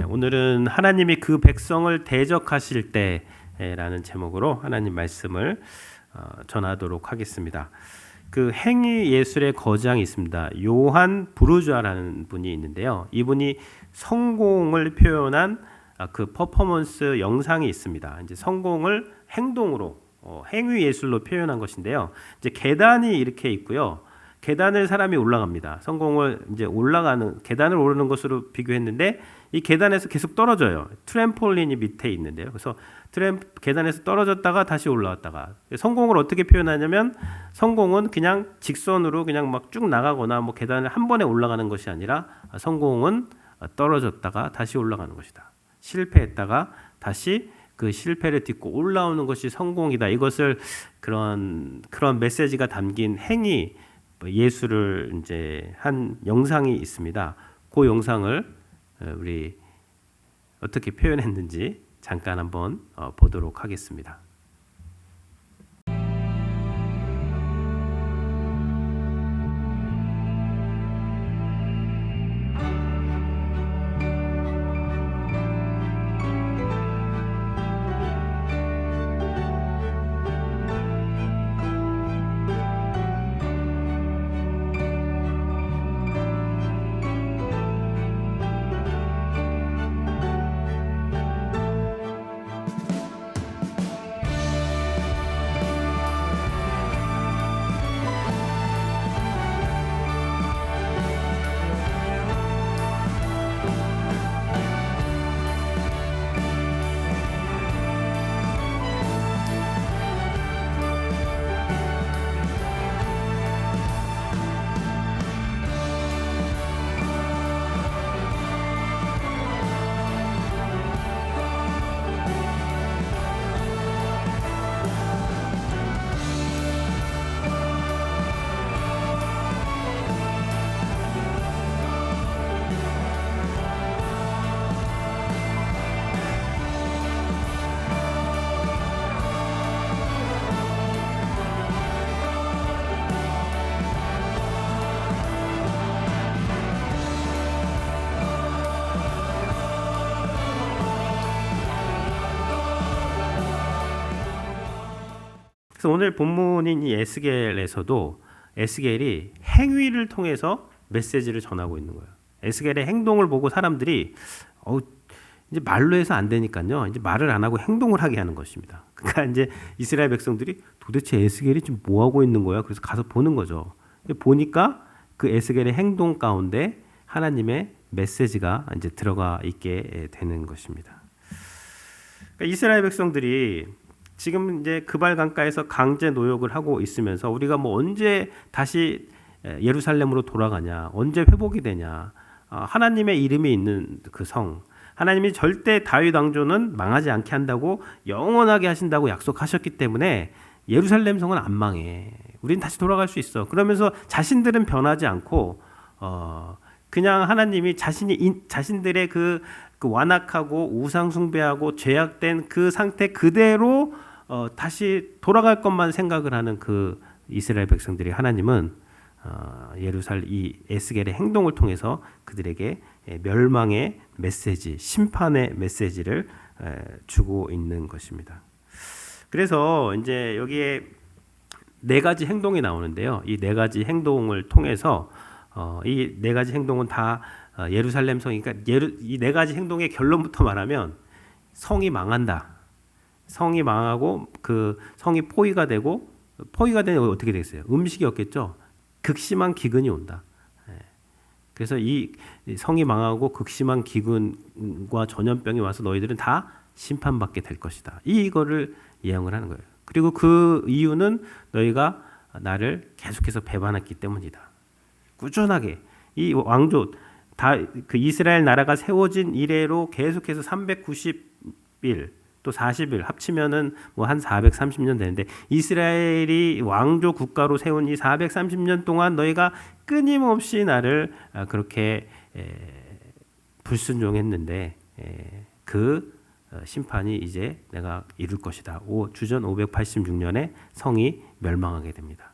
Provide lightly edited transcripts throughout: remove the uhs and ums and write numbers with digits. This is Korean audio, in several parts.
오늘은 하나님이 그 백성을 대적하실 때라는 제목으로 하나님 말씀을 전하도록 하겠습니다. 그 행위 예술의 거장이 있습니다. 요한 부르주아라는 분이 있는데요. 이분이 성공을 표현한 그 퍼포먼스 영상이 있습니다. 이제 성공을 행동으로 행위 예술로 표현한 것인데요. 이제 계단이 이렇게 있고요. 계단을 사람이 올라갑니다. 성공을 이제 올라가는 계단을 오르는 것으로 비교했는데 이 계단에서 계속 떨어져요. 트램폴린이 밑에 있는데요. 그래서 계단에서 떨어졌다가 다시 올라왔다가 성공을 어떻게 표현하냐면 성공은 그냥 직선으로 그냥 막 쭉 나가거나 뭐 계단을 한 번에 올라가는 것이 아니라 성공은 떨어졌다가 다시 올라가는 것이다. 실패했다가 다시 그 실패를 딛고 올라오는 것이 성공이다. 이것을 그런 메시지가 담긴 행위 예술을 이제 한 영상이 있습니다. 그 영상을 우리 어떻게 표현했는지 잠깐 한번 보도록 하겠습니다. 그래서 오늘 본문인 이 에스겔에서도 에스겔이 행위를 통해서 메시지를 전하고 있는 거예요. 에스겔의 행동을 보고 사람들이 이제 말로 해서 안 되니까요. 이제 말을 안 하고 행동을 하게 하는 것입니다. 그러니까 이제 이스라엘 백성들이 도대체 에스겔이 지금 뭐 하고 있는 거야? 그래서 가서 보는 거죠. 보니까 그 에스겔의 행동 가운데 하나님의 메시지가 이제 들어가 있게 되는 것입니다. 그러니까 이스라엘 백성들이 지금 이제 그발 강가에서 강제 노역을 하고 있으면서 우리가 뭐 언제 다시 예루살렘으로 돌아가냐, 언제 회복이 되냐, 하나님의 이름이 있는 그 성, 하나님이 절대 다윗 왕조는 망하지 않게 한다고 영원하게 하신다고 약속하셨기 때문에 예루살렘 성은 안 망해. 우린 다시 돌아갈 수 있어. 그러면서 자신들은 변하지 않고 그냥 하나님이 자신들의 그 완악하고 우상 숭배하고 죄악된 그 상태 그대로 다시 돌아갈 것만 생각을 하는 그 이스라엘 백성들이 하나님은 이 에스겔의 행동을 통해서 그들에게 멸망의 메시지, 심판의 메시지를 주고 있는 것입니다. 그래서 이제 여기에 네 가지 행동이 나오는데요. 이 네 가지 행동을 통해서 이 네 가지 행동은 다 예루살렘 성이니까 이 네 가지 행동의 결론부터 말하면 성이 망한다. 성이 망하고 그 성이 포위가 되면 어떻게 되겠어요? 음식이 없겠죠. 극심한 기근이 온다. 그래서 이 성이 망하고 극심한 기근과 전염병이 와서 너희들은 다 심판받게 될 것이다. 이거를 예언을 하는 거예요. 그리고 그 이유는 너희가 나를 계속해서 배반했기 때문이다. 꾸준하게 이 왕조 그 이스라엘 나라가 세워진 이래로 계속해서 390일 또 40일 합치면은 뭐 한 430년 되는데 이스라엘이 왕조 국가로 세운 이 430년 동안 너희가 끊임없이 나를 그렇게 불순종했는데 그 심판이 이제 내가 이룰 것이다. 주전 586년에 성이 멸망하게 됩니다.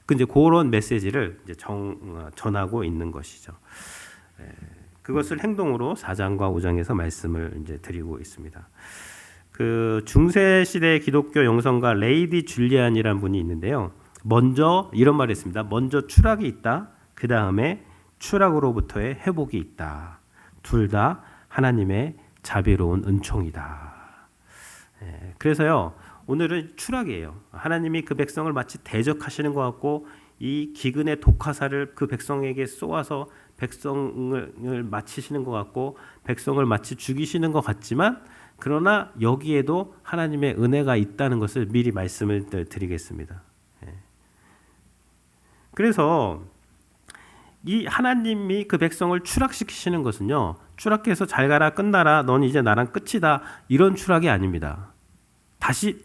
그 이제 그런 메시지를 이제 전하고 있는 것이죠. 그것을 행동으로 4장과 5장에서 말씀을 이제 드리고 있습니다. 그 중세 시대 기독교 영성가 레이디 줄리안이라는 분이 있는데요. 먼저 이런 말을 했습니다. 먼저 추락이 있다. 그 다음에 추락으로부터의 회복이 있다. 둘 다 하나님의 자비로운 은총이다. 그래서요, 오늘은 추락이에요. 하나님이 그 백성을 마치 대적하시는 것 같고 이 기근의 독화살을 그 백성에게 쏘아서 백성을 마치시는 것 같고 백성을 마치 죽이시는 것 같지만, 그러나 여기에도 하나님의 은혜가 있다는 것을 미리 말씀을 드리겠습니다. 그래서 이 하나님이 그 백성을 추락시키시는 것은요, 추락해서 잘 가라 끝나라 넌 이제 나랑 끝이다 이런 추락이 아닙니다. 다시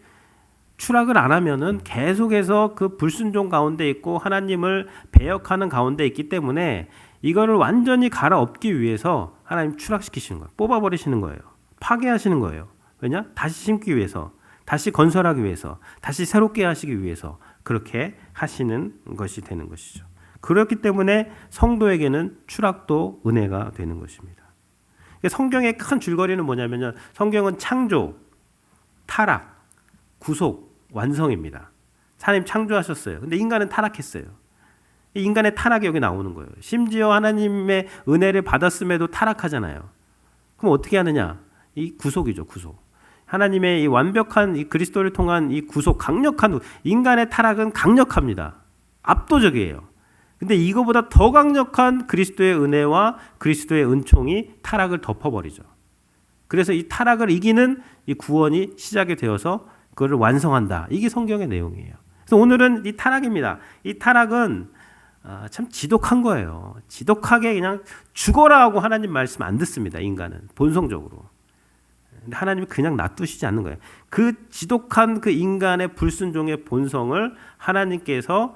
추락을 안 하면은 계속해서 그 불순종 가운데 있고 하나님을 배역하는 가운데 있기 때문에 이거를 완전히 갈아엎기 위해서 하나님 추락시키시는 거예요. 뽑아버리시는 거예요. 파괴하시는 거예요. 왜냐? 다시 심기 위해서, 다시 건설하기 위해서, 다시 새롭게 하시기 위해서 그렇게 하시는 것이 되는 것이죠. 그렇기 때문에 성도에게는 추락도 은혜가 되는 것입니다. 성경의 큰 줄거리는 뭐냐면요, 성경은 창조, 타락, 구속, 완성입니다. 하나님 창조하셨어요. 근데 인간은 타락했어요. 인간의 타락이 여기 나오는 거예요. 심지어 하나님의 은혜를 받았음에도 타락하잖아요. 그럼 어떻게 하느냐? 이 구속이죠, 구속. 하나님의 이 완벽한 이 그리스도를 통한 이 구속, 강력한, 인간의 타락은 강력합니다. 압도적이에요. 근데 이거보다 더 강력한 그리스도의 은혜와 그리스도의 은총이 타락을 덮어버리죠. 그래서 이 타락을 이기는 이 구원이 시작이 되어서 그것을 완성한다. 이게 성경의 내용이에요. 그래서 오늘은 이 타락입니다. 이 타락은 참 지독한 거예요. 지독하게 그냥 죽어라 하고 하나님 말씀 안 듣습니다. 인간은 본성적으로. 근데 하나님이 그냥 놔두시지 않는 거예요. 그 지독한 그 인간의 불순종의 본성을 하나님께서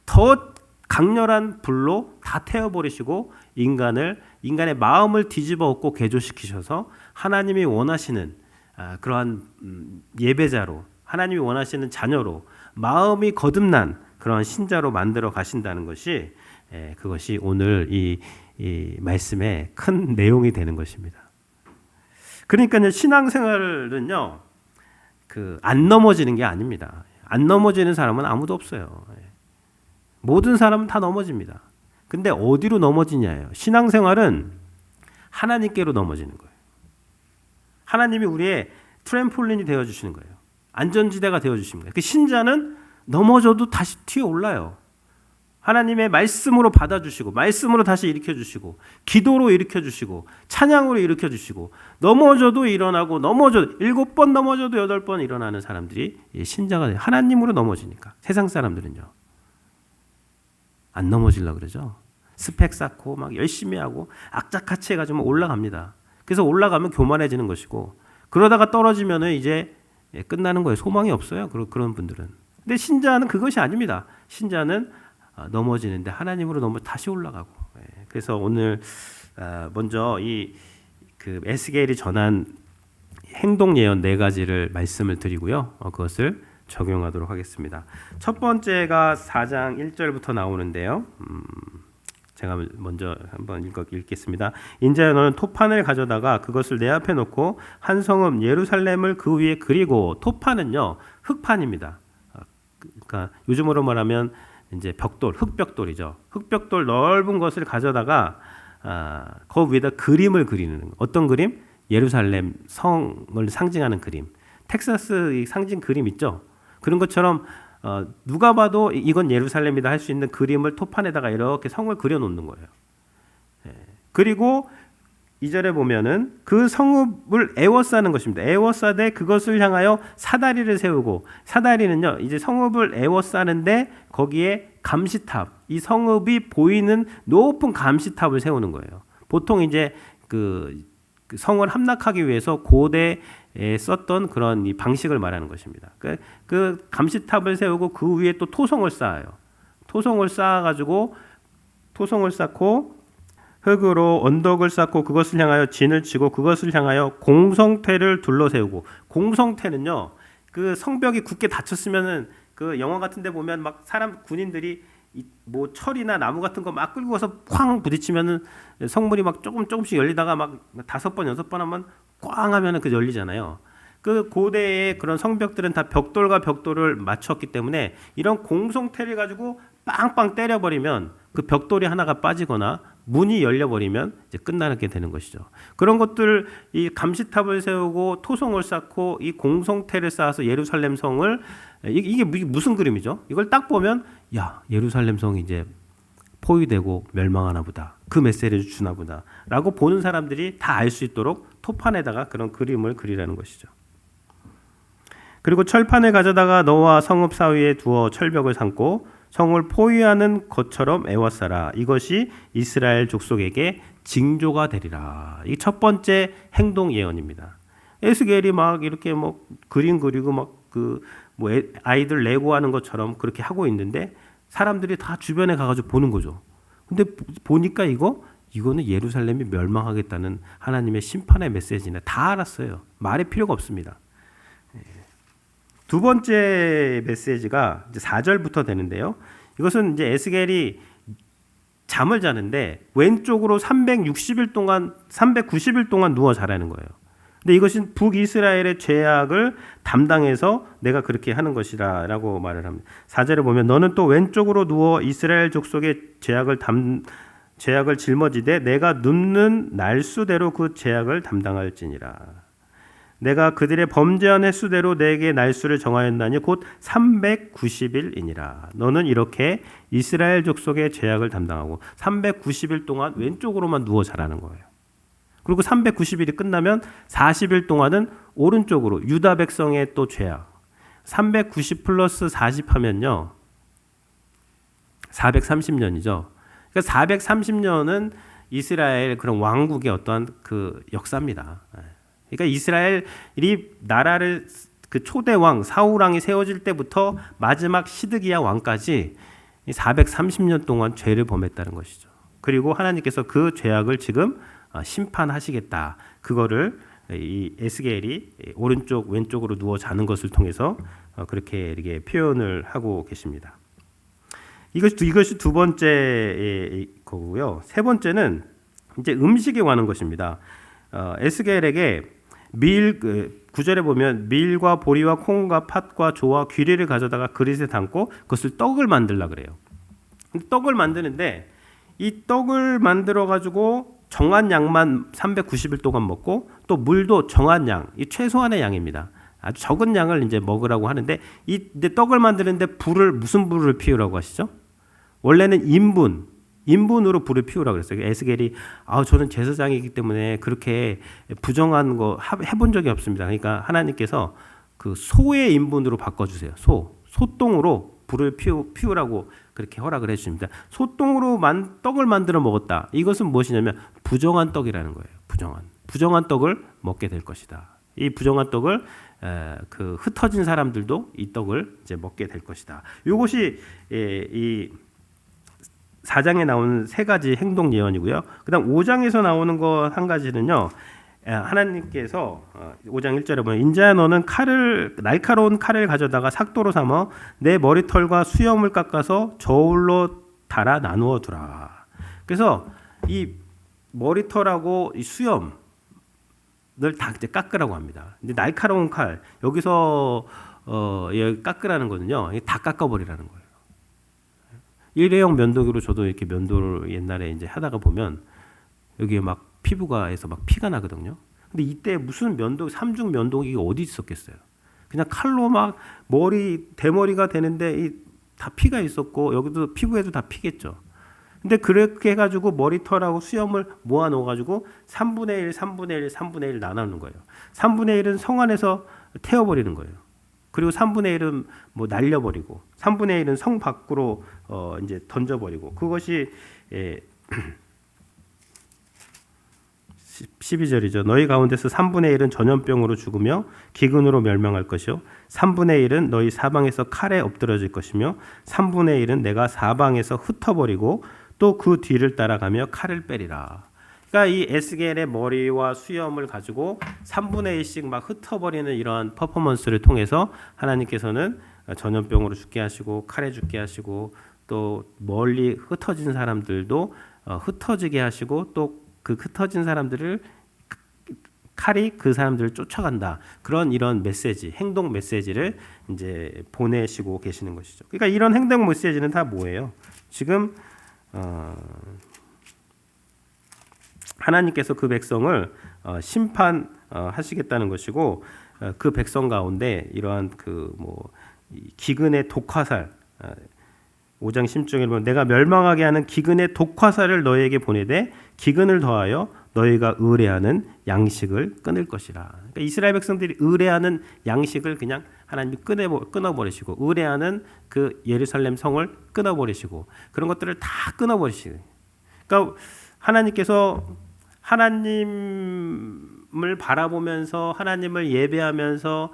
더 강렬한 불로 다 태워버리시고 인간의 마음을 뒤집어 엎고 개조시키셔서 하나님이 원하시는 그러한 예배자로, 하나님이 원하시는 자녀로, 마음이 거듭난 그러한 신자로 만들어 가신다는 것이 그것이 오늘 이 말씀의 큰 내용이 되는 것입니다. 그러니까요, 신앙생활은요, 안 넘어지는 게 아닙니다. 안 넘어지는 사람은 아무도 없어요. 모든 사람은 다 넘어집니다. 근데 어디로 넘어지냐예요. 신앙생활은 하나님께로 넘어지는 거예요. 하나님이 우리의 트램폴린이 되어주시는 거예요. 안전지대가 되어주십니다. 그 신자는 넘어져도 다시 튀어 올라요. 하나님의 말씀으로 받아주시고, 말씀으로 다시 일으켜주시고, 기도로 일으켜주시고, 찬양으로 일으켜주시고, 넘어져도 일어나고, 7번 넘어져도 8번 일어나는 사람들이 신자가 돼요. 하나님으로 넘어지니까. 세상 사람들은요, 안 넘어지려고 그러죠. 스펙 쌓고 막 열심히 하고 악착같이 해가지고 올라갑니다. 그래서 올라가면 교만해지는 것이고, 그러다가 떨어지면 이제 끝나는 거예요. 소망이 없어요. 그런 분들은. 근데 신자는 그것이 아닙니다. 신자는 넘어지는데 하나님으로 다시 올라가고. 그래서 오늘 먼저 그 에스겔이 전한 행동 예언 4가지를 말씀을 드리고요. 그것을 적용하도록 하겠습니다. 첫 번째가 4장 1절부터 나오는데요. 제가 먼저 한번 읽겠습니다. 인자야 너는 토판을 가져다가 그것을 내 앞에 놓고 한 성읍 예루살렘을 그 위에 그리고. 토판은요, 흑판입니다. 그러니까 요즘으로 말하면 이제 벽돌, 흑벽돌이죠. 흑벽돌 넓은 것을 가져다가 그 위에다 그림을 그리는 거. 어떤 그림? 예루살렘 성을 상징하는 그림. 텍사스 상징 그림 있죠. 그런 것처럼 누가 봐도 이건 예루살렘이다 할 수 있는 그림을 토판에다가 이렇게 성을 그려놓는 거예요. 그리고 2절에 보면은 그 성읍을 에워싸는 것입니다. 에워싸되 그것을 향하여 사다리를 세우고, 사다리는요 이제 성읍을 에워싸는데 거기에 감시탑, 이 성읍이 보이는 높은 감시탑을 세우는 거예요. 보통 이제 그 성을 함락하기 위해서 고대에 썼던 그런 이 방식을 말하는 것입니다. 그 감시탑을 세우고 그 위에 또 토성을 쌓아요. 토성을 쌓아가지고 토성을 쌓고 흙으로 언덕을 쌓고 그것을 향하여 진을 치고 그것을 향하여 공성태를 둘러세우고. 공성태는요, 그 성벽이 굳게 닫혔으면은 그 영화 같은데 보면 막 군인들이 뭐 철이나 나무 같은 거 막 끌고 가서 쾅 부딪히면은 성문이 막 조금씩 열리다가 막 5번 6번 하면 꽝 하면은 그 열리잖아요. 그 고대의 그런 성벽들은 다 벽돌과 벽돌을 맞췄기 때문에 이런 공성태를 가지고 빵빵 때려버리면 그 벽돌이 하나가 빠지거나 문이 열려버리면 이제 끝나게 되는 것이죠. 그런 것들, 이 감시탑을 세우고 토성을 쌓고 이 공성태를 쌓아서 예루살렘 성을, 이게 무슨 그림이죠? 이걸 딱 보면 야, 예루살렘 성이 이제 포위되고 멸망하나 보다, 그 메시지를 주나 보다 라고 보는 사람들이 다 알 수 있도록 토판에다가 그런 그림을 그리라는 것이죠. 그리고 철판을 가져다가 너와 성읍 사이에 두어 철벽을 삼고 성을 포위하는 것처럼 애워싸라. 이것이 이스라엘 족속에게 징조가 되리라. 이 첫 번째 행동 예언입니다. 에스겔이 막 이렇게 뭐 그림 그리고 막 그 뭐 아이들 레고 하는 것처럼 그렇게 하고 있는데 사람들이 다 주변에 가가지고 보는 거죠. 근데 보니까 이거는 예루살렘이 멸망하겠다는 하나님의 심판의 메시지네. 다 알았어요. 말이 필요가 없습니다. 두 번째 메시지가 이제 4절부터 되는데요. 이것은 이제 에스겔이 잠을 자는데 왼쪽으로 390일 동안 누워 자라는 거예요. 근데 이것은 북이스라엘의 죄악을 담당해서 내가 그렇게 하는 것이라고 말을 합니다. 4절에 보면 너는 또 왼쪽으로 누워 이스라엘 족속의 죄악을 짊어지되 내가 눕는 날수대로 그 죄악을 담당할지니라. 내가 그들의 범죄한 횟수대로 내게 날수를 정하였나니 곧 390일이니라. 너는 이렇게 이스라엘 족속의 죄악을 담당하고 390일 동안 왼쪽으로만 누워 자라는 거예요. 그리고 390일이 끝나면 40일 동안은 오른쪽으로 유다 백성의 또 죄악. 390 플러스 40 하면요 430년이죠. 그러니까 430년은 이스라엘 그런 왕국의 어떠한 그 역사입니다. 그러니까 이스라엘이 나라를 그 초대 왕 사울 왕이 세워질 때부터 마지막 시드기야 왕까지 430년 동안 죄를 범했다는 것이죠. 그리고 하나님께서 그 죄악을 지금 심판하시겠다. 그거를 이 에스겔이 오른쪽 왼쪽으로 누워 자는 것을 통해서 그렇게 이렇게 표현을 하고 계십니다. 이것이 두 번째 거고요. 세 번째는 이제 음식에 관한 것입니다. 에스겔에게 밀 9절에 보면 밀과 보리와 콩과 팥과 조와 귀리를 가져다가 그릇에 담고 그것을 떡을 만들라 그래요. 떡을 만드는데 이 떡을 만들어 가지고 정한 양만 390일 동안 먹고 또 물도 정한 양, 이 최소한의 양입니다. 아주 적은 양을 이제 먹으라고 하는데 이제 떡을 만드는데 무슨 불을 피우라고 하시죠? 원래는 인분으로 불을 피우라고 그랬어요. 에스겔이 저는 제사장이기 때문에 그렇게 부정한 거 해본 적이 없습니다. 그러니까 하나님께서 그 소의 인분으로 바꿔주세요. 소똥으로 불을 피우라고 그렇게 허락을 해주십니다. 소똥으로 떡을 만들어 먹었다. 이것은 무엇이냐면 부정한 떡이라는 거예요. 부정한 떡을 먹게 될 것이다. 이 부정한 떡을 그 흩어진 사람들도 이 떡을 이제 먹게 될 것이다. 이것이 이 4장에 나오는 세 가지 행동 예언이고요. 그다음 5장에서 나오는 거 한 가지는요. 하나님께서 5장 1절에 보면 인자야 너는 날카로운 칼을 가져다가 삭도로 삼아 내 머리털과 수염을 깎아서 저울로 달아 나누어 두라. 그래서 이 머리털하고 이 수염을 다 이제 깎으라고 합니다. 근데 날카로운 칼 여기서 깎으라는 거는요. 다 깎아버리라는 거예요. 일회용 면도기로 저도 이렇게 면도를 옛날에 이제 하다가 보면 여기에 막 피부가에서 막 피가 나거든요. 근데 이때 무슨 삼중 면도기가 어디 있었겠어요? 그냥 칼로 막 대머리가 되는데 다 피가 있었고 여기도 피부에도 다 피겠죠. 근데 그렇게 해가지고 머리털하고 수염을 모아 넣어가지고 3분의 1, 3분의 1, 3분의 1 나누는 거예요. 3분의 1은 성 안에서 태워버리는 거예요. 그리고 3분의 1은 뭐 날려버리고 3분의 1은 성 밖으로 이제 던져버리고 그것이 12절이죠. 너희 가운데서 3분의 1은 전염병으로 죽으며 기근으로 멸망할 것이요 3분의 1은 너희 사방에서 칼에 엎드러질 것이며 3분의 1은 내가 사방에서 흩어버리고 또 그 뒤를 따라가며 칼을 빼리라. 그러니까 이 에스겔의 머리와 수염을 가지고 3분의 1씩 막 흩어버리는 이러한 퍼포먼스를 통해서 하나님께서는 전염병으로 죽게 하시고 칼에 죽게 하시고 또 멀리 흩어진 사람들도 흩어지게 하시고 또 그 흩어진 사람들을 칼이 그 사람들을 쫓아간다. 이런 메시지, 행동 메시지를 이제 보내시고 계시는 것이죠. 그러니까 이런 행동 메시지는 다 뭐예요? 지금 하나님께서 그 백성을 심판하시겠다는 것이고 그 백성 가운데 이러한 기근의 독화살 5장 10절에 보면 내가 멸망하게 하는 기근의 독화살을 너희에게 보내되 기근을 더하여 너희가 의뢰하는 양식을 끊을 것이라. 그러니까 이스라엘 백성들이 의뢰하는 양식을 그냥 하나님이 끊어버리시고 의뢰하는 그 예루살렘 성을 끊어버리시고 그런 것들을 다 끊어버리시고. 그러니까 하나님께서 하나님을 바라보면서 하나님을 예배하면서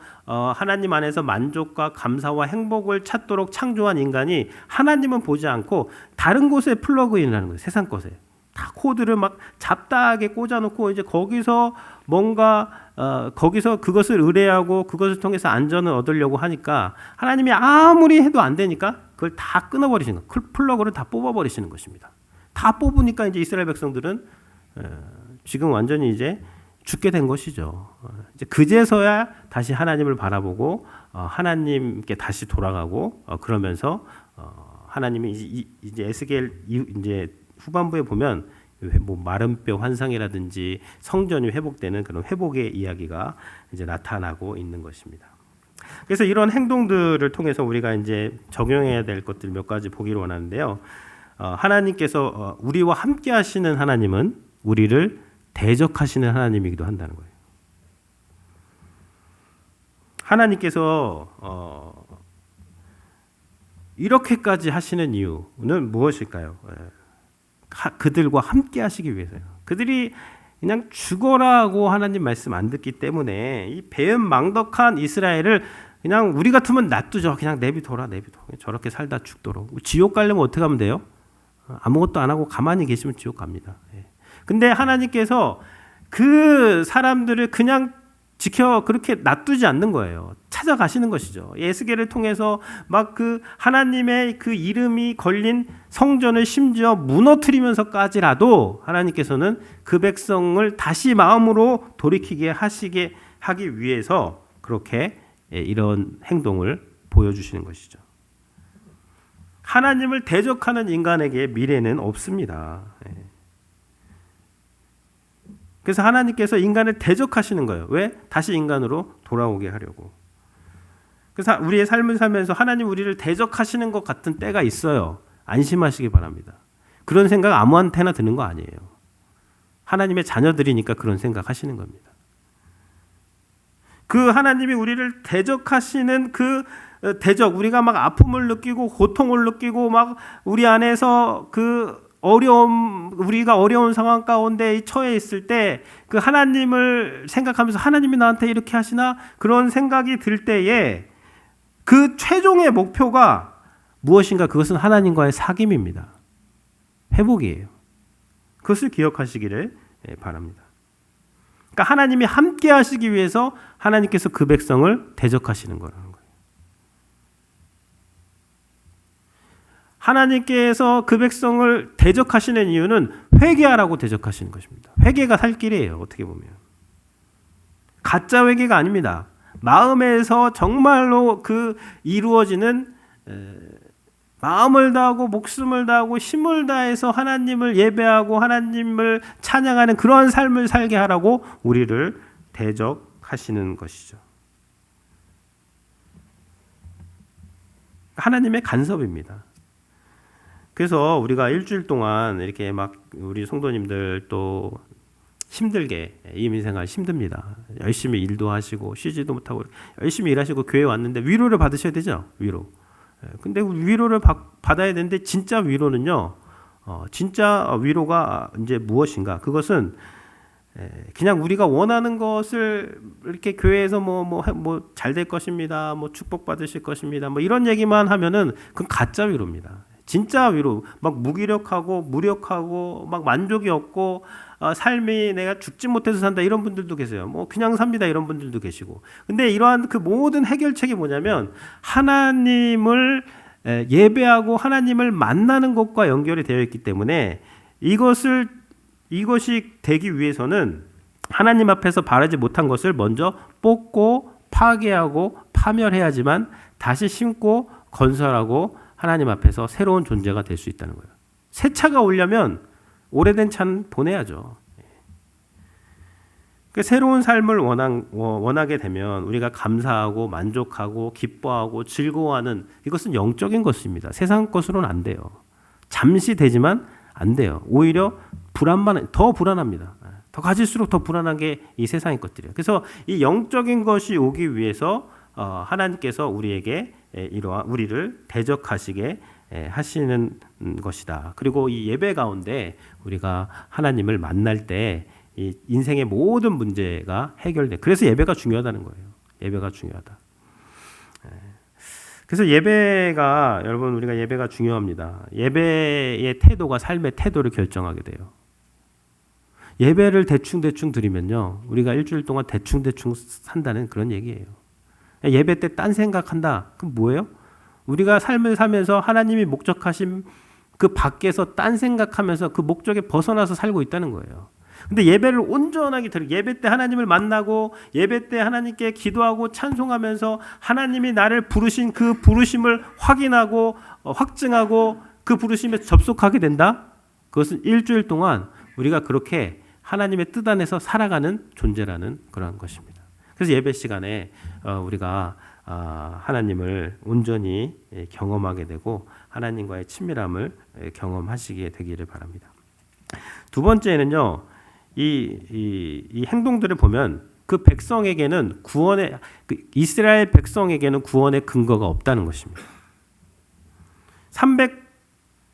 하나님 안에서 만족과 감사와 행복을 찾도록 창조한 인간이 하나님은 보지 않고 다른 곳에 플러그인을 하는 거예요. 세상 것에 다 코드를 막 잡다하게 꽂아놓고 이제 거기서 뭔가 거기서 그것을 의뢰하고 그것을 통해서 안전을 얻으려고 하니까 하나님이 아무리 해도 안 되니까 그걸 다 끊어버리시는 거예요. 플러그를 다 뽑아버리시는 것입니다. 다 뽑으니까 이제 이스라엘 백성들은 지금 완전히 이제 죽게 된 것이죠. 이제 그제서야 다시 하나님을 바라보고 하나님께 다시 돌아가고 그러면서 하나님이 이제 에스겔 이제 후반부에 보면 뭐 마른 뼈 환상이라든지 성전이 회복되는 그런 회복의 이야기가 이제 나타나고 있는 것입니다. 그래서 이런 행동들을 통해서 우리가 이제 적용해야 될 것들 몇 가지 보기를 원하는데요. 하나님께서 우리와 함께 하시는 하나님은 우리를 대적하시는 하나님이기도 한다는 거예요. 하나님께서 이렇게까지 하시는 이유는 무엇일까요? 그들과 함께 하시기 위해서요. 그들이 그냥 죽어라고 하나님 말씀 안 듣기 때문에 이 배은망덕한 이스라엘을 그냥 우리 같으면 놔두죠. 그냥 내비둬라. 저렇게 살다 죽도록. 지옥 가려면 어떻게 하면 돼요? 아무것도 안 하고 가만히 계시면 지옥 갑니다. 근데 하나님께서 그 사람들을 그냥 그렇게 놔두지 않는 거예요. 찾아가시는 것이죠. 에스겔을 통해서 막 그 하나님의 그 이름이 걸린 성전을 심지어 무너뜨리면서까지라도 하나님께서는 그 백성을 다시 마음으로 돌이키게 하기 위해서 그렇게 이런 행동을 보여주시는 것이죠. 하나님을 대적하는 인간에게 미래는 없습니다. 그래서 하나님께서 인간을 대적하시는 거예요. 왜? 다시 인간으로 돌아오게 하려고. 그래서 우리의 삶을 살면서 하나님 우리를 대적하시는 것 같은 때가 있어요. 안심하시기 바랍니다. 그런 생각 아무한테나 드는 거 아니에요. 하나님의 자녀들이니까 그런 생각 하시는 겁니다. 그 하나님이 우리를 대적하시는 그 대적, 우리가 막 아픔을 느끼고 고통을 느끼고 막 우리 안에서 우리가 어려운 상황 가운데 처해 있을 때 그 하나님을 생각하면서 하나님이 나한테 이렇게 하시나 그런 생각이 들 때에 그 최종의 목표가 무엇인가? 그것은 하나님과의 사귐입니다. 회복이에요. 그것을 기억하시기를 바랍니다. 그러니까 하나님이 함께 하시기 위해서 하나님께서 그 백성을 대적하시는 거라는 거예요. 하나님께서 그 백성을 대적하시는 이유는 회개하라고 대적하시는 것입니다. 회개가 살 길이에요. 어떻게 보면. 가짜 회개가 아닙니다. 마음에서 정말로 그 이루어지는 마음을 다하고 목숨을 다하고 힘을 다해서 하나님을 예배하고 하나님을 찬양하는 그런 삶을 살게 하라고 우리를 대적하시는 것이죠. 하나님의 간섭입니다. 그래서 우리가 일주일 동안 이렇게 막 우리 성도님들 또 힘들게 이민생활 힘듭니다. 열심히 일도 하시고 쉬지도 못하고 열심히 일하시고 교회 왔는데 위로를 받으셔야 되죠. 위로. 근데 위로를 받아야 되는데 진짜 위로는요. 진짜 위로가 이제 무엇인가? 그것은 그냥 우리가 원하는 것을 이렇게 교회에서 뭐 잘 될 것입니다. 뭐 축복 받으실 것입니다. 뭐 이런 얘기만 하면은 그건 가짜 위로입니다. 진짜 위로, 막 무기력하고 무력하고 막 만족이 없고 삶이 내가 죽지 못해서 산다 이런 분들도 계세요. 뭐 그냥 삽니다 이런 분들도 계시고. 근데 이러한 그 모든 해결책이 뭐냐면 하나님을 예배하고 하나님을 만나는 것과 연결이 되어 있기 때문에 이것이 되기 위해서는 하나님 앞에서 바르지 못한 것을 먼저 뽑고 파괴하고 파멸해야지만 다시 심고 건설하고 하나님 앞에서 새로운 존재가 될 수 있다는 거예요. 새 차가 오려면 오래된 차는 보내야죠. 새로운 삶을 원하게 되면 우리가 감사하고 만족하고 기뻐하고 즐거워하는 이것은 영적인 것입니다. 세상 것으로는 안 돼요. 잠시 되지만 안 돼요. 오히려 더 불안합니다. 더 가질수록 더 불안한 게 이 세상의 것들이에요. 그래서 이 영적인 것이 오기 위해서 하나님께서 우리에게 우리를 대적하시게 하시는 것이다. 그리고 이 예배 가운데 우리가 하나님을 만날 때 이 인생의 모든 문제가 해결돼. 그래서 예배가 중요하다는 거예요. 예배가 중요하다. 그래서 여러분 우리가 예배가 중요합니다. 예배의 태도가 삶의 태도를 결정하게 돼요. 예배를 대충 드리면요, 우리가 일주일 동안 대충 산다는 그런 얘기예요. 예배 때 딴 생각한다. 그럼 뭐예요? 우리가 삶을 살면서 하나님이 목적하신 그 밖에서 딴 생각하면서 그 목적에 벗어나서 살고 있다는 거예요. 근데 예배를 온전하게 예배 때 하나님을 만나고 예배 때 하나님께 기도하고 찬송하면서 하나님이 나를 부르신 그 부르심을 확인하고 확증하고 그 부르심에 접속하게 된다. 그것은 일주일 동안 우리가 그렇게 하나님의 뜻 안에서 살아가는 존재라는 그러한 것입니다. 그래서 예배 시간에 우리가 하나님을 온전히 경험하게 되고 하나님과의 친밀함을 경험하시게 되기를 바랍니다. 두 번째는요, 이 행동들을 보면 그 백성에게는 이스라엘 백성에게는 구원의 근거가 없다는 것입니다.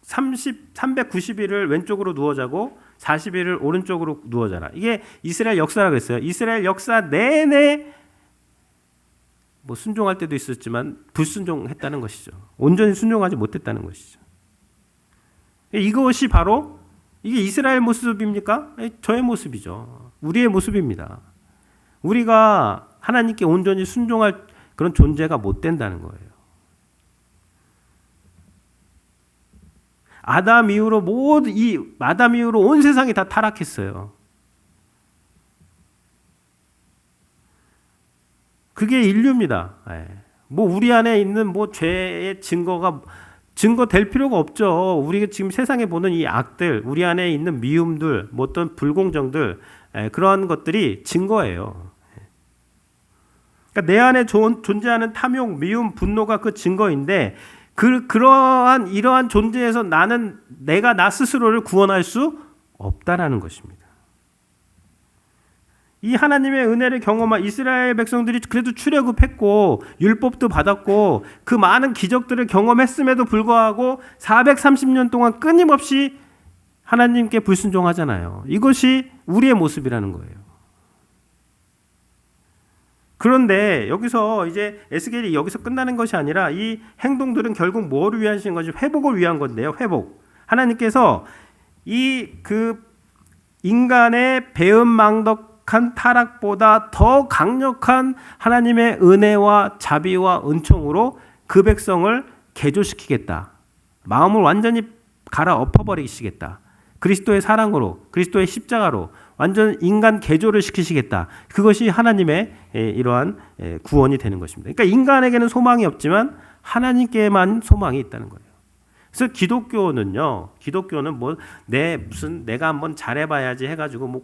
390일을 왼쪽으로 누워 자고 40일을 오른쪽으로 누워 자라. 이게 이스라엘 역사라고 했어요. 이스라엘 역사 내내 순종할 때도 있었지만 불순종했다는 것이죠. 온전히 순종하지 못했다는 것이죠. 이것이 바로 이게 이스라엘 모습입니까? 저의 모습이죠. 우리의 모습입니다. 우리가 하나님께 온전히 순종할 그런 존재가 못 된다는 거예요. 아담 이후로 온 세상이 다 타락했어요. 그게 인류입니다. 우리 안에 있는 죄의 증거될 필요가 없죠. 우리가 지금 세상에 보는 이 악들, 우리 안에 있는 미움들, 어떤 불공정들, 그러한 것들이 증거예요. 그러니까 내 안에 존재하는 탐욕, 미움, 분노가 그 증거인데 이러한 존재에서 내가 나 스스로를 구원할 수 없다라는 것입니다. 이 하나님의 은혜를 경험한 이스라엘 백성들이 그래도 출애굽했고 율법도 받았고 그 많은 기적들을 경험했음에도 불구하고 430년 동안 끊임없이 하나님께 불순종하잖아요. 이것이 우리의 모습이라는 거예요. 그런데 여기서 이제 에스겔이 여기서 끝나는 것이 아니라 이 행동들은 결국 뭐를 위한 것이 회복을 위한 건데요. 회복. 하나님께서 그 인간의 배은망덕한 타락보다 더 강력한 하나님의 은혜와 자비와 은총으로 그 백성을 개조시키겠다. 마음을 완전히 갈아엎어버리시겠다. 그리스도의 사랑으로, 그리스도의 십자가로 완전 인간 개조를 시키시겠다. 그것이 하나님의 이러한 구원이 되는 것입니다. 그러니까 인간에게는 소망이 없지만 하나님께만 소망이 있다는 거예요. 그래서 기독교는 내가 한번 잘해봐야지 해가지고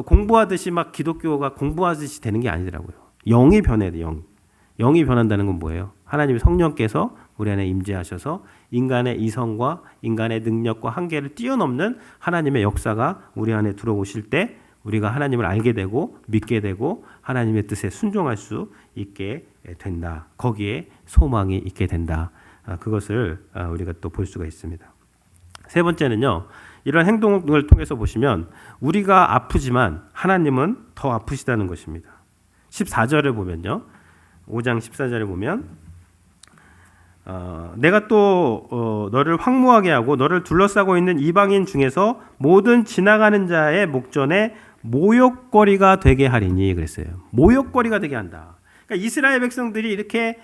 공부하듯이 막 기독교가 공부하듯이 되는 게 아니더라고요. 영이 변해야 돼. 영이 변한다는 건 뭐예요? 하나님의 성령께서 우리 안에 임재하셔서 인간의 이성과 인간의 능력과 한계를 뛰어넘는 하나님의 역사가 우리 안에 들어오실 때 우리가 하나님을 알게 되고 믿게 되고 하나님의 뜻에 순종할 수 있게 된다. 거기에 소망이 있게 된다. 그것을 우리가 또 볼 수가 있습니다. 세 번째는요. 이런 행동을 통해서 보시면 우리가 아프지만 하나님은 더 아프시다는 것입니다. 14절을 보면요. 5장 14절을 보면 내가 또 너를 황무하게 하고 너를 둘러싸고 있는 이방인 중에서 모든 지나가는 자의 목전에 모욕거리가 되게 하리니 그랬어요. 모욕거리가 되게 한다. 그러니까 이스라엘 백성들이 이렇게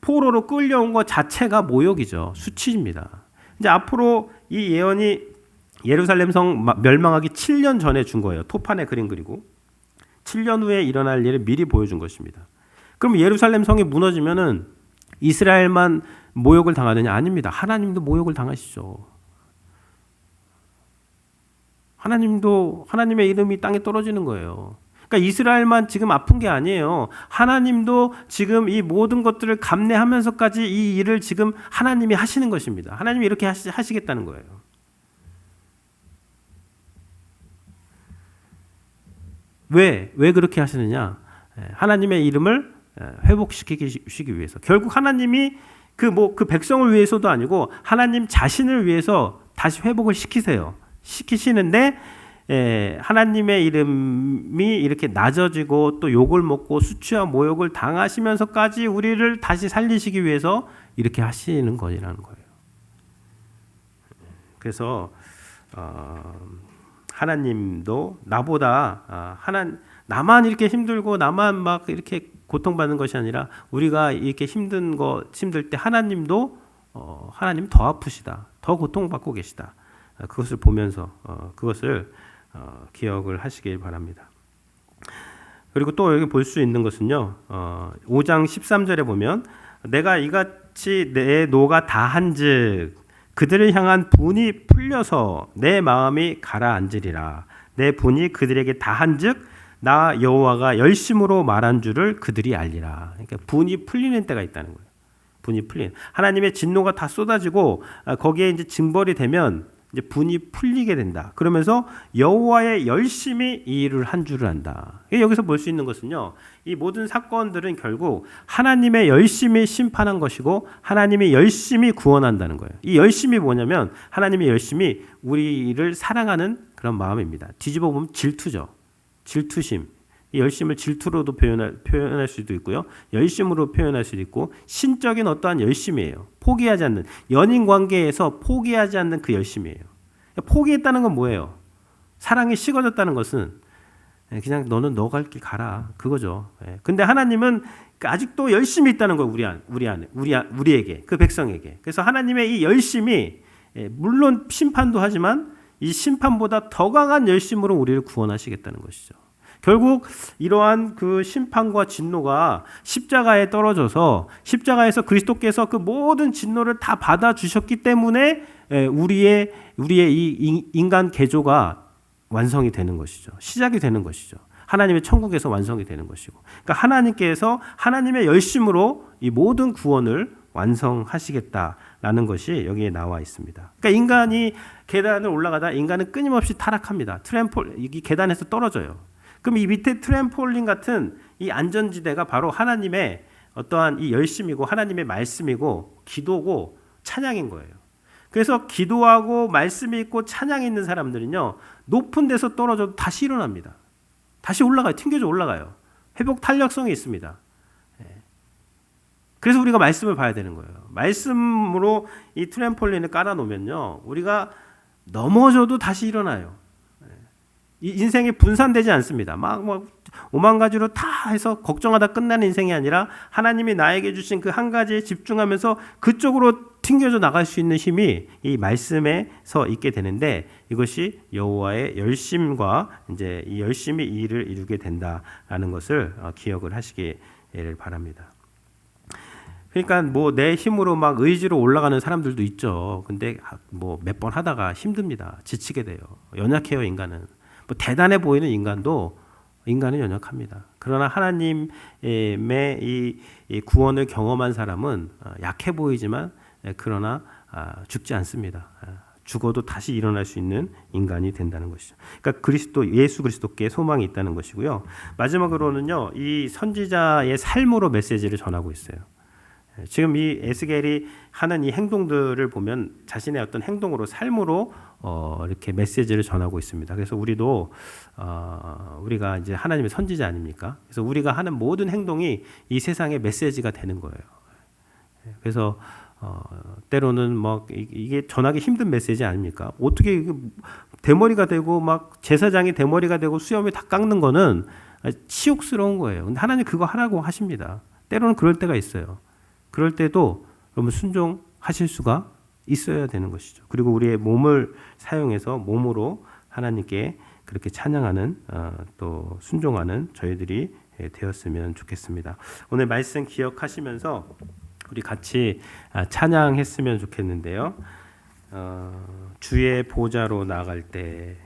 포로로 끌려온 것 자체가 모욕이죠. 수치입니다. 이제 앞으로 이 예언이 예루살렘 성 멸망하기 7년 전에 준 거예요. 토판에 그림 그리고 7년 후에 일어날 일을 미리 보여준 것입니다. 그럼 예루살렘 성이 무너지면은 이스라엘만 모욕을 당하느냐? 아닙니다. 하나님도 모욕을 당하시죠. 하나님도 하나님의 이름이 땅에 떨어지는 거예요. 그러니까 이스라엘만 지금 아픈 게 아니에요. 하나님도 지금 이 모든 것들을 감내하면서까지 이 일을 지금 하나님이 하시는 것입니다. 하나님이 이렇게 하시겠다는 거예요. 왜 그렇게 하시느냐? 하나님의 이름을 회복시키기 위해서. 결국 하나님이 그 백성을 위해서도 아니고 하나님 자신을 위해서 다시 회복을 시키시는데 하나님의 이름이 이렇게 낮아지고 또 욕을 먹고 수치와 모욕을 당하시면서까지 우리를 다시 살리시기 위해서 이렇게 하시는 것이라는 거예요. 그래서 하나님도 나보다 나만 이렇게 힘들고 나만 막 이렇게 고통받는 것이 아니라 우리가 이렇게 힘들 때 하나님도 하나님 더 아프시다, 더 고통받고 계시다. 그것을 보면서 그것을 기억을 하시길 바랍니다. 그리고 또 여기 볼 수 있는 것은요, 5장 13절에 보면 내가 이같이 내 노가 다한즉 그들을 향한 분이 풀려서 내 마음이 가라앉으리라. 내 분이 그들에게 다한즉 나 여호와가 열심으로 말한 줄을 그들이 알리라. 그러니까 분이 풀리는 때가 있다는 거예요. 분이 풀리는. 하나님의 진노가 다 쏟아지고 거기에 이제 징벌이 되면 이제 분이 풀리게 된다. 그러면서 여호와의 열심히 이 일을 한 줄을 안다. 여기서 볼 수 있는 것은요, 이 모든 사건들은 결국 하나님의 열심히 심판한 것이고 하나님이 열심히 구원한다는 거예요. 이 열심이 뭐냐면 하나님의 열심히 우리를 사랑하는 그런 마음입니다. 뒤집어 보면 질투죠. 질투심. 이 열심을 질투로도 표현할 수도 있고요. 열심으로 표현할 수도 있고 신적인 어떠한 열심이에요. 포기하지 않는, 연인 관계에서 포기하지 않는 그 열심이에요. 포기했다는 건 뭐예요? 사랑이 식어졌다는 것은 그냥 너는 너 갈 길 가라, 그거죠. 근데 하나님은 아직도 열심히 있다는 거예요. 우리에게, 그 백성에게. 그래서 하나님의 이 열심이 물론 심판도 하지만 이 심판보다 더 강한 열심으로 우리를 구원하시겠다는 것이죠. 결국 이러한 그 심판과 진노가 십자가에 떨어져서 십자가에서 그리스도께서 그 모든 진노를 다 받아주셨기 때문에 우리의 이 인간 개조가 완성이 되는 것이죠. 시작이 되는 것이죠. 하나님의 천국에서 완성이 되는 것이고, 그러니까 하나님께서 하나님의 열심으로 이 모든 구원을 완성하시겠다라는 것이 여기에 나와 있습니다. 그러니까 인간이 계단을 올라가다 인간은 끊임없이 타락합니다. 이 계단에서 떨어져요. 그럼 이 밑에 트램폴린 같은 이 안전지대가 바로 하나님의 어떠한 이 열심이고 하나님의 말씀이고 기도고 찬양인 거예요. 그래서 기도하고 말씀이 있고 찬양이 있는 사람들은요, 높은 데서 떨어져도 다시 일어납니다. 다시 올라가요. 튕겨져 올라가요. 회복 탄력성이 있습니다. 그래서 우리가 말씀을 봐야 되는 거예요. 말씀으로 이 트램폴린을 깔아놓으면요, 우리가 넘어져도 다시 일어나요. 이 인생이 분산되지 않습니다. 막 오만 가지로 다 해서 걱정하다 끝나는 인생이 아니라 하나님이 나에게 주신 그 한 가지에 집중하면서 그쪽으로 튕겨져 나갈 수 있는 힘이 이 말씀에서 있게 되는데, 이것이 여호와의 열심과 이제 이 열심히 이 일을 이루게 된다라는 것을 기억을 하시기를 바랍니다. 그러니까 뭐 내 힘으로 막 의지로 올라가는 사람들도 있죠. 근데 뭐 몇 번 하다가 힘듭니다. 지치게 돼요. 연약해요, 인간은. 뭐 대단해 보이는 인간은 연약합니다. 그러나 하나님의 이 구원을 경험한 사람은 약해 보이지만 그러나 죽지 않습니다. 죽어도 다시 일어날 수 있는 인간이 된다는 것이죠. 그러니까 예수 그리스도께 소망이 있다는 것이고요. 마지막으로는요, 이 선지자의 삶으로 메시지를 전하고 있어요. 지금 이 에스겔이 하는 이 행동들을 보면 자신의 어떤 행동으로, 삶으로 이렇게 메시지를 전하고 있습니다. 그래서 우리도 우리가 이제 하나님의 선지자 아닙니까? 그래서 우리가 하는 모든 행동이 이 세상의 메시지가 되는 거예요. 그래서 때로는 막 이게 전하기 힘든 메시지 아닙니까? 어떻게 대머리가 되고 막 제사장이 대머리가 되고 수염이 다 깎는 거는 치욕스러운 거예요. 근데 하나님 그거 하라고 하십니다. 때로는 그럴 때가 있어요. 그럴 때도 여러분 순종하실 수가 있어야 되는 것이죠. 그리고 우리의 몸을 사용해서 몸으로 하나님께 그렇게 찬양하는 또 순종하는 저희들이 되었으면 좋겠습니다. 오늘 말씀 기억하시면서 우리 같이 찬양했으면 좋겠는데요. 주의 보좌로 나아갈 때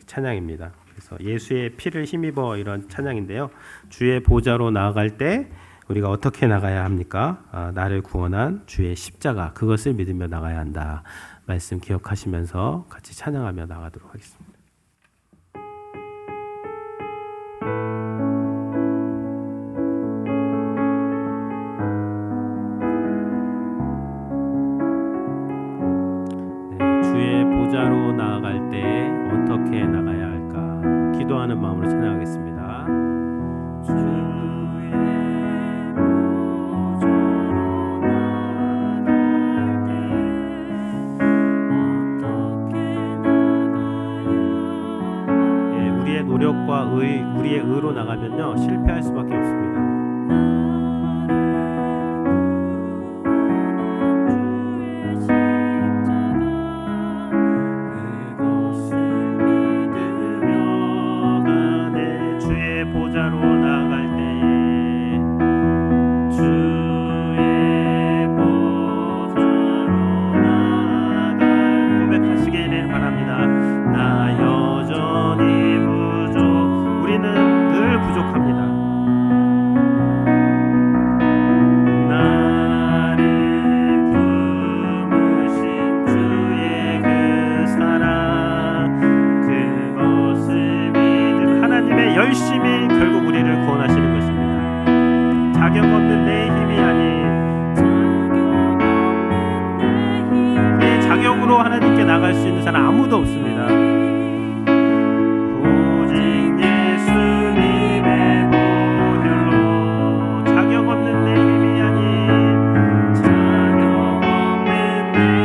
찬양입니다. 그래서 예수의 피를 힘입어 이런 찬양인데요. 주의 보좌로 나아갈 때 우리가 어떻게 나가야 합니까? 나를 구원한 주의 십자가, 그것을 믿으며 나가야 한다. 말씀 기억하시면서 같이 찬양하며 나가도록 하겠습니다. 주의 보좌로 나아갈 때 어떻게 나가야 할까? 기도하는 마음으로 찬양하겠습니다. 우리의 노력과 우리의 의로 나가면요 실패할 수밖에 없습니다. 열심히 결국 우리를 구원하시는 것입니다. 자격 없는 내 힘이 아닌 내 자격으로 하나님께 나갈 수 있는 사람 아무도 없습니다. 오직 예수님의 보혈로 자격 없는 내 힘이 아닌 자격 없는 내 힘이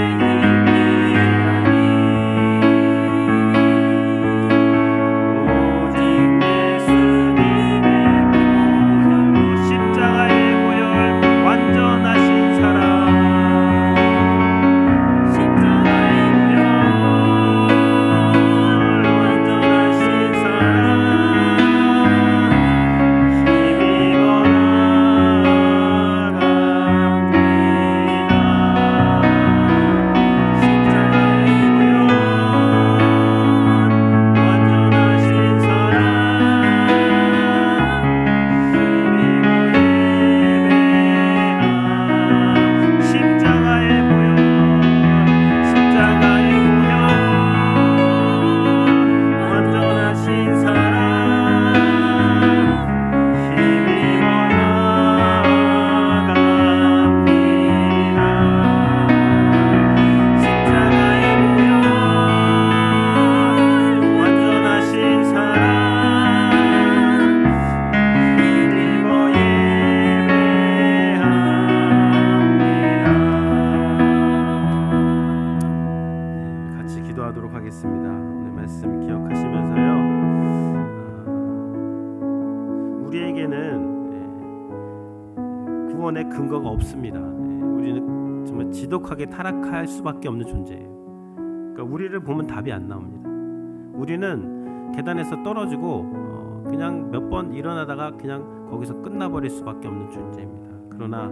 구원의 근거가 없습니다. 우리는 정말 지독하게 타락할 수밖에 없는 존재예요. 그러니까 우리를 보면 답이 안 나옵니다. 우리는 계단에서 떨어지고 그냥 몇 번 일어나다가 그냥 거기서 끝나버릴 수밖에 없는 존재입니다. 그러나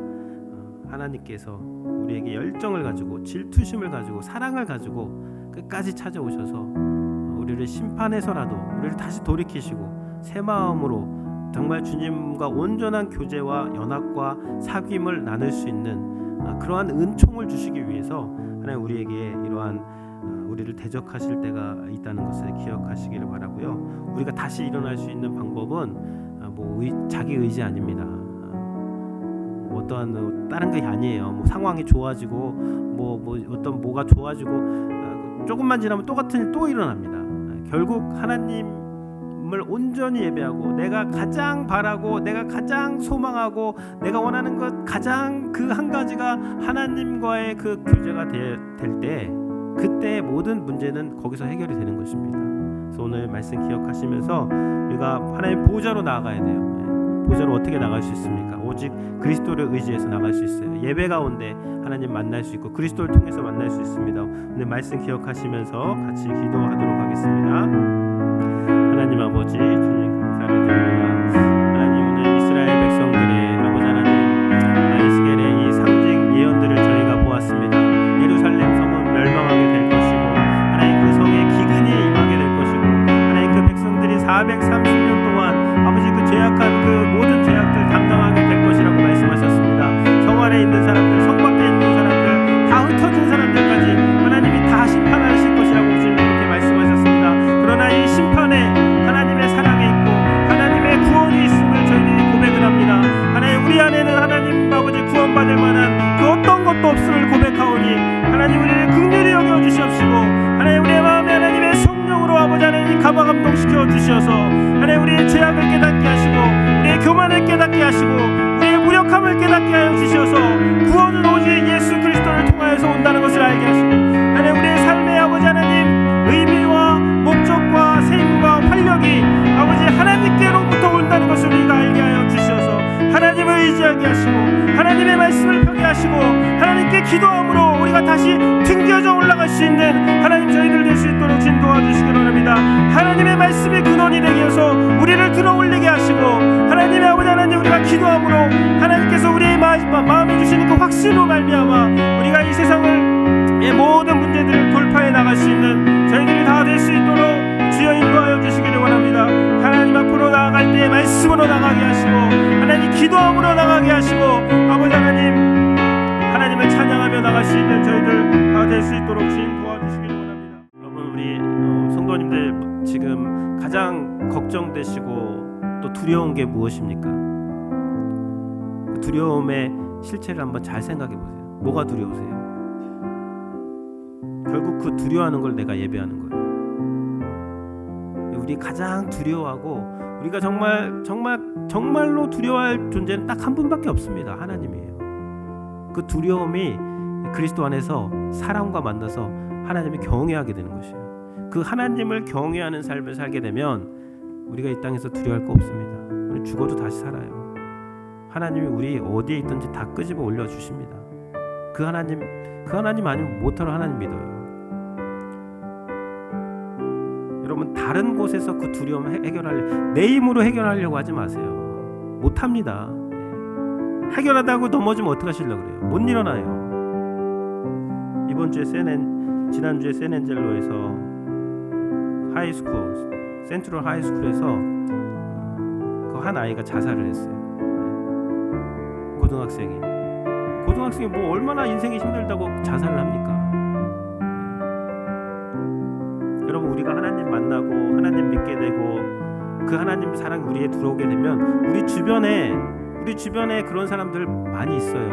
하나님께서 우리에게 열정을 가지고 질투심을 가지고 사랑을 가지고 끝까지 찾아오셔서 우리를 심판해서라도 우리를 다시 돌이키시고 새 마음으로 정말 주님과 온전한 교제와 연합과 사귐을 나눌 수 있는 그러한 은총을 주시기 위해서 하나님 우리에게 이러한 우리를 대적하실 때가 있다는 것을 기억하시기를 바라고요. 우리가 다시 일어날 수 있는 방법은 자기 의지 아닙니다. 어떠한 다른 게 아니에요. 상황이 좋아지고 어떤 뭐가 좋아지고 조금만 지나면 똑같은 일 또 일어납니다. 결국 하나님을 온전히 예배하고 내가 가장 바라고 내가 가장 소망하고 내가 원하는 것 가장 그 한 가지가 하나님과의 그 교제가 될 때 그때 모든 문제는 거기서 해결이 되는 것입니다. 그래서 오늘 말씀 기억하시면서 우리가 하나님 보좌로 나아가야 돼요. 보좌로 어떻게 나갈 수 있습니까? 오직 그리스도를 의지해서 나갈 수 있어요. 예배 가운데 하나님 만날 수 있고 그리스도를 통해서 만날 수 있습니다. 오늘 말씀 기억하시면서 같이 기도하도록 하겠습니다. 하나님 아버지 주님 감사를 드립니다. 하나님 오늘 이스라엘 백성들의 아버지 하나님 에스겔의 이 상징 예언들을 저희가 보았습니다. 예루살렘 성은 멸망하게 될 것이고 하나님 그 성에 기근이 임하게 될 것이고 하나님 그 백성들이 430년 동안 아버지 그 죄악한 그 모든 죄악들 담당하게 될 것이라고 말씀하셨습니다. 성 안에 있는 사람들, 성 밖에 있는 사람들, 다 흩어진 사람들까지 하나님이 다 심판하실 것이라고 주님 이렇게 말씀하셨습니다. 그러나 이 심판에 하나님의 사랑이 있고 하나님의 구원이 있음을 저희들이 고백을 합니다. 하나님 우리 안에는 하나님 아버지 구원받을 만한 그 어떤 것도 없음을 고백하오니 하나님 우리를 긍휼히 여겨 주시옵시고 하나님 우리의 마음에 하나님의 성령으로 아버지 하나님 감화 감동시켜 주셔서 하나님 우리의 죄악을 깨닫게 하시고 우리의 교만을 깨닫게 하시고 우리의 무력함을 깨닫게 하여 주셔서 구원은 오직 예수 그리스도를 통하여서 온다는 것을 알게 하시고 하나님 우리의 삶의 아버지 하나님 의미와 목적과 생과 활력이 아버지 하나님께로부터 온다는 것을 우리가 알게 하여 주셔서 하나님을 의지하게 하시고 하나님의 말씀을 펴게 하시고 하나님께 기도함으로 우리가 다시 튕겨져 올라갈 수 있는 하나님 저희들 될 수 있도록 주님 도와주시기 바랍니다. 하나님의 말씀이 근원이 되게 해서 우리를 들어올리게 하시고 하나님의 아버지 하나님 우리가 기도함으로 하나님께서 우리의 마음에 주시는 그 확신으로 말미암아 우리가 이 세상을 모든 문제들을 돌파해 나갈 수 있는 저희들이 다 될 수 있도록 주여 인도하여 주시기를 원합니다. 하나님 앞으로 나아갈 때 말씀으로 나가게 하시고 하나님 기도함으로 나가게 하시고 아버지 하나님을 찬양하며 나갈 수 있는 저희들 다 될 수 있도록 주님 도와주시기를 원합니다. 여러분 우리 성도님들 지금 가장 걱정되시고 또 두려운 게 무엇입니까? 그 두려움의 실체를 한번 잘 생각해 보세요. 뭐가 두려우세요? 결국 그 두려워하는 걸 내가 예배하는 거예요. 우리 가장 두려워하고 우리가 정말로 두려워할 존재는 딱 한 분밖에 없습니다. 하나님이에요. 그 두려움이 그리스도 안에서 사랑과 만나서 하나님을 경외하게 되는 것이에요. 그 하나님을 경외하는 삶을 살게 되면 우리가 이 땅에서 두려워할 거 없습니다. 우리 죽어도 다시 살아요. 하나님이 우리 어디에 있든지 다 끄집어 올려주십니다. 그 하나님 아니면 못하러 하나님 믿어요. 여러분 다른 곳에서 그 두려움을 내 힘으로 해결하려고 하지 마세요. 못합니다. 해결하다고 넘어지면 어떡하시려고 그래요? 못 일어나요. 지난주에 샌앤젤로에서 센트럴 하이스쿨에서 그 한 아이가 자살을 했어요. 고등학생이 뭐 얼마나 인생이 힘들다고 자살을 합니까? 여러분 우리가 하나님 만나고 하나님 믿게 되고 그 하나님 사랑이 우리에 들어오게 되면 우리 주변에 그런 사람들 많이 있어요.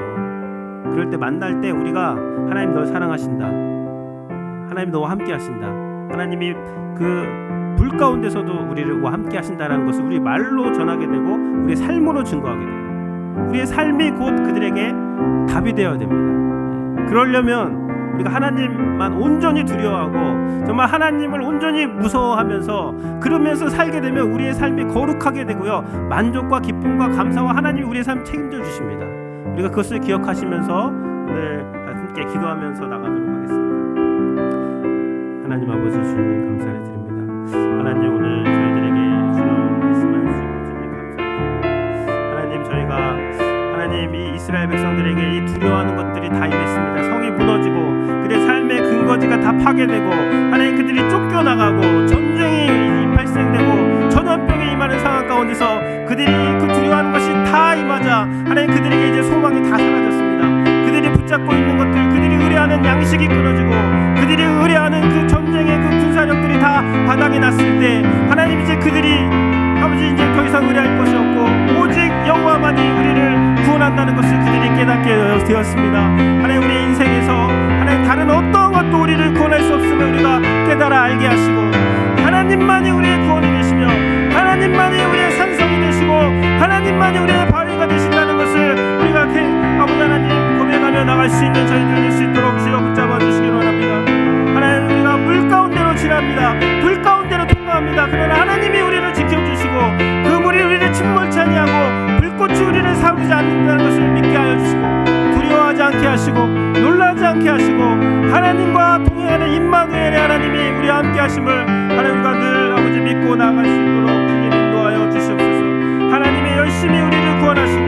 그럴 때 만날 때 우리가 하나님 널 사랑하신다, 하나님 너와 함께 하신다, 하나님이 그 불 가운데서도 우리와 함께 하신다라는 것을 우리 말로 전하게 되고 우리의 삶으로 증거하게 돼요. 우리의 삶이 곧 그들에게 답이 되어야 됩니다. 그러려면 우리가 하나님만 온전히 두려워하고 정말 하나님을 온전히 무서워하면서 그러면서 살게 되면 우리의 삶이 거룩하게 되고요, 만족과 기쁨과 감사와 하나님이 우리의 삶 책임져 주십니다. 우리가 그것을 기억하시면서 오늘 함께 기도하면서 나가도록 하겠습니다. 하나님 아버지 주님 감사를 드립니다. 하나님 오늘 저희들에게 주여 말씀해 주시고 주님 감사드립니다. 하나님 저희가 하나님 이 이스라엘 백성들에게 이 두려워하는 것들이 다 임했습니다. 성이 무너지고 그들의 삶의 근거지가 다 파괴되고 하나님 그들이 쫓겨나가고 전쟁이 발생되고 전염병이 임하는 상황 가운데서 그들이 그 두려워하는 것이 다 임하자 하나님 그들에게 이제 소망이 다 사라졌습니다. 그들이 붙잡고 있는 것들, 그들이 의뢰하는 양식이 끊어지고 그들이 의뢰하는 그 전쟁의 그 군사력들이 다 바닥이 났을 때 하나님 이제 그들이 아버지 이제 더 이상 의뢰할 것이 없고 오직 여호와만이 우리를 구원한다는 것을 그들이 깨닫게 되었습니다. 하나님 우리 인생에서 하나님 다른 어떤 것도 우리를 구원할 수 없음을 우리가 깨달아 알게 하시고 하나님만이 우리의 구원이 되시며 하나님만이 우리의 산성이 되시고 하나님만이 우리의 바위가 되신다는 것을 우리가 아버지 하나님 고백하며 나갈 수 있는 저희들 될 수 있도록 주여 붙잡아 주시기 원합니다. 하나님 우리가 물 가운데로 지납니다. 불 가운데로 통과합니다. 그러나 하나님이 우리를 지켜주시고 그 물이 우리를 침몰치 아니하고 하시고 놀라지 않게 하시고 하나님과 동행하는 임마누엘의 하나님이 우리와 함께 하심을 하나님과 늘 아버지 믿고 나아갈 수 있도록 주님 인도하여 주시옵소서. 하나님의 열심히 우리를 구원하시고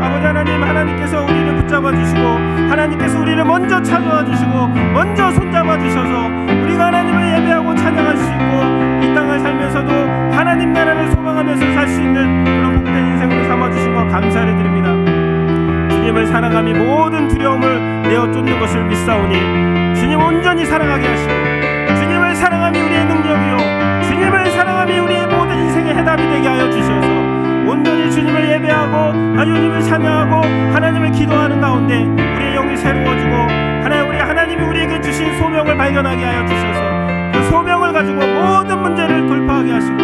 아버지 하나님, 하나님께서 우리를 붙잡아 주시고 하나님께서 우리를 먼저 찾아와 주시고 먼저 손잡아 주셔서 우리가 하나님을 예배하고 찬양할 수 있고 이 땅을 살면서도 하나님 나라를 소망하면서 살 수 있는 그런 복된 인생으로 삼아주신 것 감사를 드립니다. 주님을 사랑함이 모든 두려움을 내어 쫓는 것을 믿사오니 주님 온전히 사랑하게 하시고 주님을 사랑함이 우리의 능력이요 주님을 사랑함이 우리의 모든 인생의 해답이 되게 하여 주셔서 온전히 주님을 예배하고 하나님을 찬양하고 하나님을 기도하는 가운데 우리의 영이 새로워지고 하나님이 우리에게 주신 소명을 발견하게 하여 주셔서 그 소명을 가지고 모든 문제를 돌파하게 하시고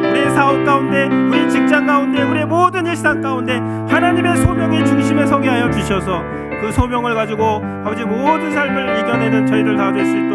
우리의 사업 가운데 우리의 직장 가운데 우리의 모든 일상 가운데 하나님의 소명이 중심에 서게 하여 주셔서 그 소명을 가지고 아버지 모든 삶을 이겨내는 저희들 다 될 수 있도록